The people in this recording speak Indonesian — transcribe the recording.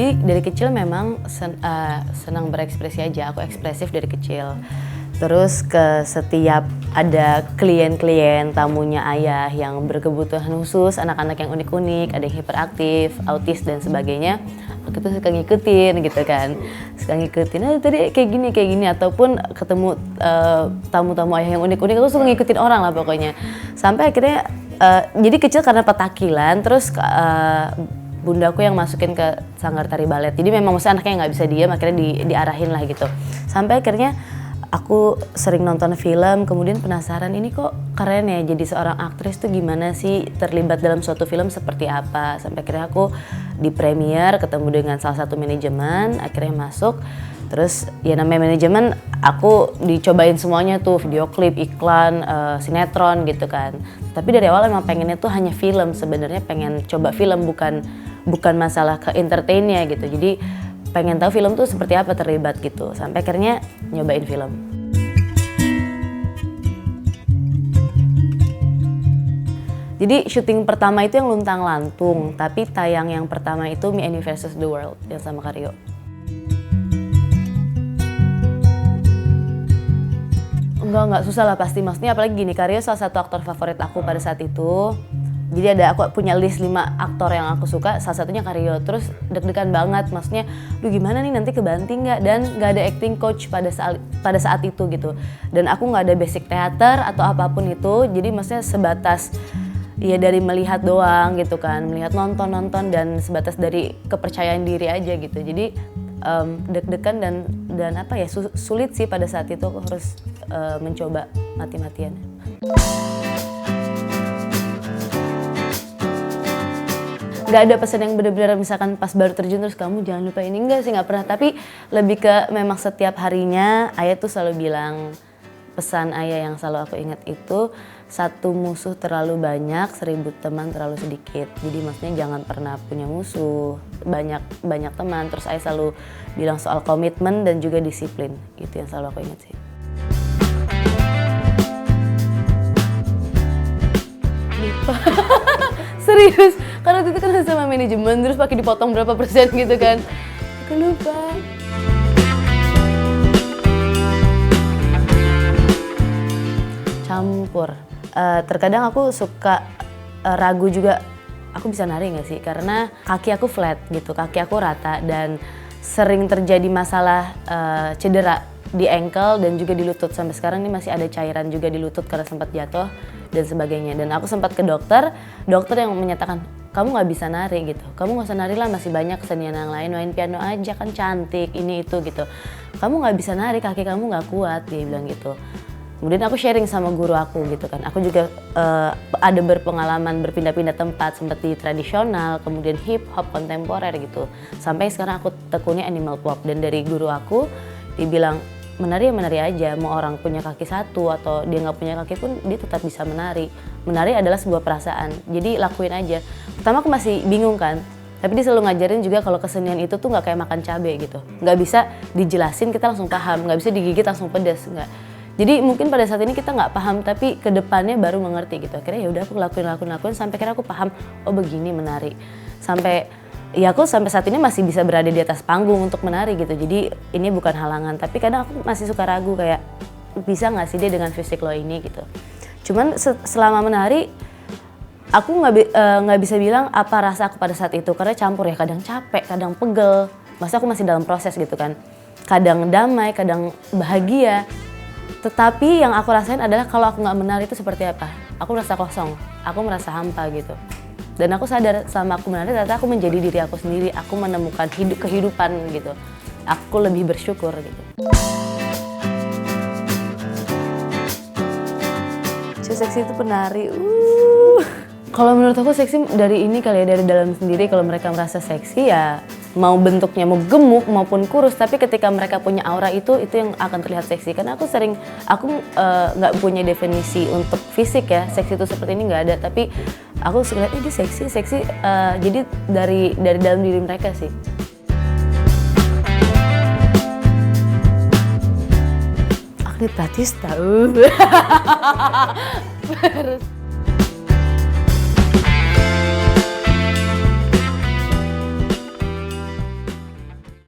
Jadi dari kecil memang senang berekspresi aja, aku ekspresif dari kecil. Terus ke setiap ada klien-klien tamunya ayah yang berkebutuhan khusus, anak-anak yang unik-unik, ada yang hiperaktif, autis dan sebagainya, aku tuh suka ngikutin gitu kan. Suka ngikutin, tadi kayak gini, ataupun ketemu tamu-tamu ayah yang unik-unik, aku suka ngikutin orang lah pokoknya. Sampai akhirnya, jadi kecil karena petakilan, terus bundaku yang masukin ke sanggar tari balet. Jadi memang maksudnya anaknya nggak bisa diam, akhirnya diarahin lah gitu. Sampai akhirnya aku sering nonton film, kemudian penasaran ini kok keren ya jadi seorang aktris tuh gimana sih, terlibat dalam suatu film seperti apa. Sampai akhirnya aku di premiere ketemu dengan salah satu manajemen, akhirnya masuk. Terus ya namanya manajemen, aku dicobain semuanya tuh, video klip, iklan, sinetron gitu kan. Tapi dari awal emang pengennya tuh hanya film, sebenarnya pengen coba film, bukan masalah ke entertainnya gitu. Jadi pengen tahu film tuh seperti apa terlibat gitu. Sampai akhirnya nyobain film. Jadi syuting pertama itu yang luntang-lantung, tapi tayang yang pertama itu Me and You versus the World yang sama Karyo. Enggak susah lah pasti, maksudnya apalagi gini, Karyo salah satu aktor favorit aku pada saat itu. Jadi aku punya list 5 aktor yang aku suka, salah satunya Karyo. Terus deg-degan banget, maksudnya duh gimana nih nanti kebanting nggak, dan nggak ada acting coach pada saat itu gitu. Dan aku nggak ada basic teater atau apapun itu, jadi maksudnya sebatas ya dari melihat doang gitu kan, melihat nonton dan sebatas dari kepercayaan diri aja gitu. Jadi deg-degan dan apa ya, sulit sih pada saat itu, aku harus mencoba mati-matian. Gak ada pesan yang benar-benar misalkan pas baru terjun terus kamu jangan lupa ini, enggak sih, nggak pernah. Tapi lebih ke memang setiap harinya ayah tuh selalu bilang, pesan ayah yang selalu aku ingat itu, satu musuh terlalu banyak, 1000 teman terlalu sedikit. Jadi maksudnya jangan pernah punya musuh, banyak teman. Terus ayah selalu bilang soal komitmen dan juga disiplin, itu yang selalu aku ingat sih. Lupa. Serius, karena waktu itu kan sama manajemen, terus pakai dipotong berapa persen gitu kan. Aku lupa. Campur. Terkadang aku suka ragu juga, aku bisa nari nggak sih? Karena kaki aku flat gitu, kaki aku rata, dan sering terjadi masalah cedera di ankle dan juga di lutut. Sampai sekarang ini masih ada cairan juga di lutut karena sempat jatuh dan sebagainya. Dan aku sempat ke dokter yang menyatakan, kamu nggak bisa nari gitu, kamu nggak usah nari lah, masih banyak kesenian yang lain, main piano aja kan cantik, ini itu gitu. Kamu nggak bisa nari, kaki kamu nggak kuat, dia bilang gitu. Kemudian aku sharing sama guru aku gitu kan, aku juga ada berpengalaman berpindah-pindah tempat, sempat di tradisional, kemudian hip hop, kontemporer gitu. Sampai sekarang aku tekuni animal pop, dan dari guru aku dibilang, menari ya menari aja, mau orang punya kaki satu atau dia nggak punya kaki pun dia tetap bisa menari. Menari adalah sebuah perasaan, jadi lakuin aja. Pertama aku masih bingung kan, tapi dia selalu ngajarin juga kalau kesenian itu tuh nggak kayak makan cabai gitu. Nggak bisa dijelasin kita langsung paham, nggak bisa digigit langsung pedas, nggak. Jadi mungkin pada saat ini kita nggak paham, tapi kedepannya baru mengerti gitu. Akhirnya ya udah aku lakuin sampai akhirnya aku paham, oh begini menari. Ya aku sampai saat ini masih bisa berada di atas panggung untuk menari gitu. Jadi ini bukan halangan, tapi kadang aku masih suka ragu kayak bisa nggak sih dia dengan fisik lo ini gitu. Cuman selama menari aku nggak bisa bilang apa rasa aku pada saat itu, karena campur ya, kadang capek, kadang pegel. Masa aku masih dalam proses gitu kan. Kadang damai, kadang bahagia. Tetapi yang aku rasain adalah kalau aku nggak menari itu seperti apa. Aku merasa kosong, aku merasa hampa gitu. Dan aku sadar selama aku menari ternyata aku menjadi diri aku sendiri, aku menemukan kehidupan gitu. Aku lebih bersyukur gitu. Seksi itu penari. Kalau menurut aku seksi dari ini kali ya, dari dalam sendiri. Kalau mereka merasa seksi ya mau bentuknya mau gemuk maupun kurus, tapi ketika mereka punya aura itu yang akan terlihat seksi. Karena aku nggak punya definisi untuk fisik ya, seksi itu seperti ini nggak ada. Tapi aku suka lihat dia seksi. Jadi dari dalam diri mereka sih. Agni Pratista.